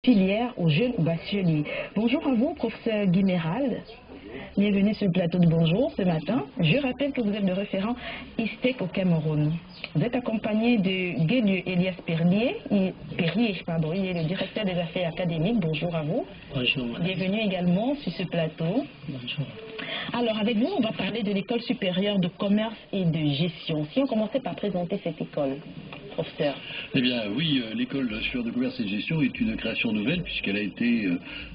Filière aux jeunes bacheliers. Bonjour à vous, professeur Guimérald. Bienvenue sur le plateau de Bonjour ce matin. Je rappelle que vous êtes le référent ISTEC au Cameroun. Vous êtes accompagné de Guélieu Elias Perrier, il est le directeur des affaires académiques. Bonjour à vous. Bonjour. Madame. Bienvenue également sur ce plateau. Bonjour. Alors avec vous, on va parler de l'école supérieure de commerce et de gestion. Si on commençait par présenter cette école, professeur. Eh bien oui, l'école supérieure de commerce et de gestion est une création nouvelle puisqu'elle a été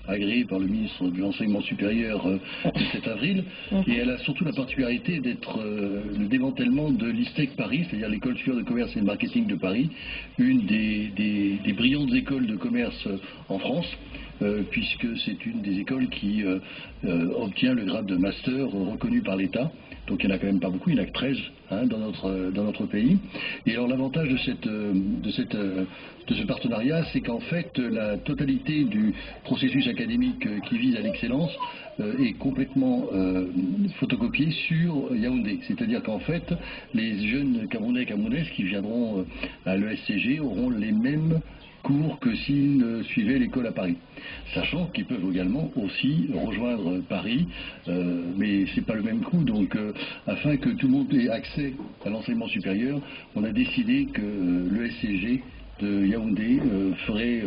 agréée par le ministre de l'enseignement supérieur le 7 avril et elle a surtout la particularité d'être le démantèlement de l'ISTEC Paris, c'est-à-dire l'école supérieure de commerce et de marketing de Paris, une des brillantes écoles de commerce en France. Puisque c'est une des écoles qui obtient le grade de master reconnu par l'État. Donc il n'y en a quand même pas beaucoup, il n'y en a que 13 dans notre pays. Et alors l'avantage de ce partenariat, c'est qu'en fait la totalité du processus académique qui vise à l'excellence est complètement photocopiée sur Yaoundé. C'est-à-dire qu'en fait les jeunes Camerounais et Camerounaises qui viendront à l'ESCG auront les mêmes cours que s'ils suivaient l'école à Paris. Sachant qu'ils peuvent également aussi rejoindre Paris, mais c'est pas le même coût. Donc, afin que tout le monde ait accès à l'enseignement supérieur, on a décidé que l'ESCG de Yaoundé ferait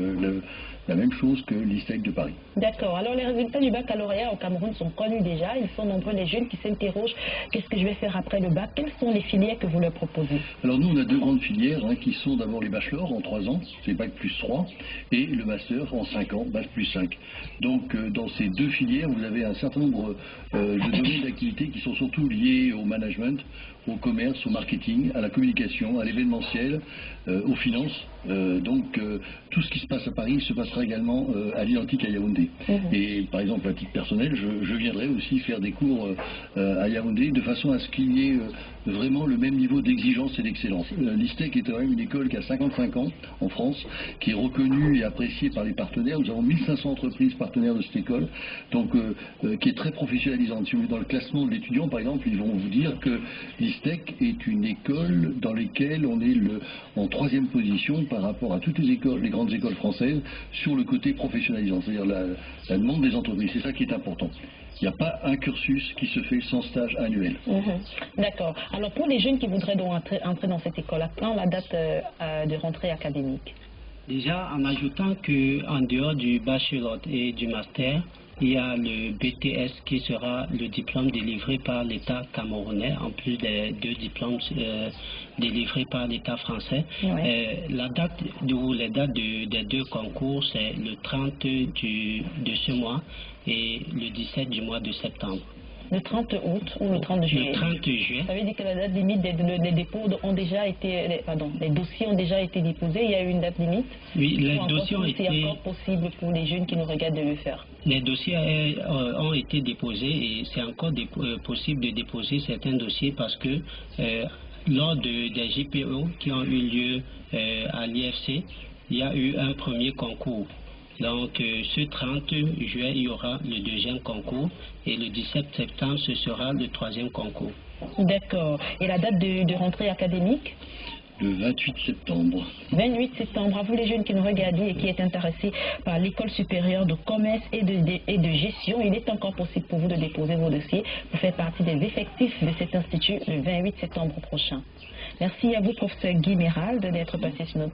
la même chose que l'ISTEC de Paris. D'accord. Alors les résultats du baccalauréat au Cameroun sont connus déjà. Ils sont nombreux les jeunes qui s'interrogent. Qu'est-ce que je vais faire après le bac? Quelles sont les filières que vous leur proposez? Alors nous, on a deux grandes filières qui sont d'abord les bachelors en 3 ans, c'est bac plus 3, et le master en 5 ans, bac plus 5. Donc dans ces deux filières, vous avez un certain nombre de domaines d'activité qui sont surtout liés au management, au commerce, au marketing, à la communication, à l'événementiel, aux finances. Donc tout ce qui se passe à Paris se passera également à l'identique à Yaoundé. Et par exemple, à titre personnel, je viendrai aussi faire des cours à Yaoundé de façon à ce qu'il y ait vraiment le même niveau d'exigence et d'excellence. L'ISTEC est quand même une école qui a 55 ans en France, qui est reconnue et appréciée par les partenaires. Nous avons 1500 entreprises partenaires de cette école, donc qui est très professionnalisante. Si vous voulez, dans le classement de l'étudiant, par exemple, ils vont vous dire que l'ISTEC est une école dans laquelle on est en 3e position par rapport à toutes les grandes écoles françaises sur le côté professionnalisant, c'est-à-dire la demande des entreprises. C'est ça qui est important. Il n'y a pas un cursus qui se fait sans stage annuel. D'accord. Alors pour les jeunes qui voudraient donc entrer dans cette école, quand la date de rentrée académique? Déjà, en ajoutant qu'en dehors du bachelor et du master, il y a le BTS qui sera le diplôme délivré par l'État camerounais, en plus des 2 diplômes délivrés par l'État français. Les dates des 2 concours, c'est le 30 de ce mois et le 17 du mois de septembre. Le 30 août ou le 30 juillet? Le 30 juillet. Ça veut dire que la date limite des dépôts ont déjà été, les dossiers ont déjà été déposés. Il y a eu une date limite? Oui, les dossiers ont été... C'est encore possible pour les jeunes qui nous regardent de le faire? Les dossiers ont été déposés et c'est encore possible de déposer certains dossiers parce que lors des JPO qui ont eu lieu à l'IFC, il y a eu un premier concours. Donc ce 30 juillet, il y aura le 2e concours et le 17 septembre, ce sera le 3e concours. D'accord. Et la date de rentrée académique? Le 28 septembre. 28 septembre. À vous les jeunes qui nous regardent et qui êtes intéressés par l'école supérieure de commerce et de gestion, il est encore possible pour vous de déposer vos dossiers pour faire partie des effectifs de cet institut le 28 septembre prochain. Merci à vous, professeur Guimérald, d'être passé sur notre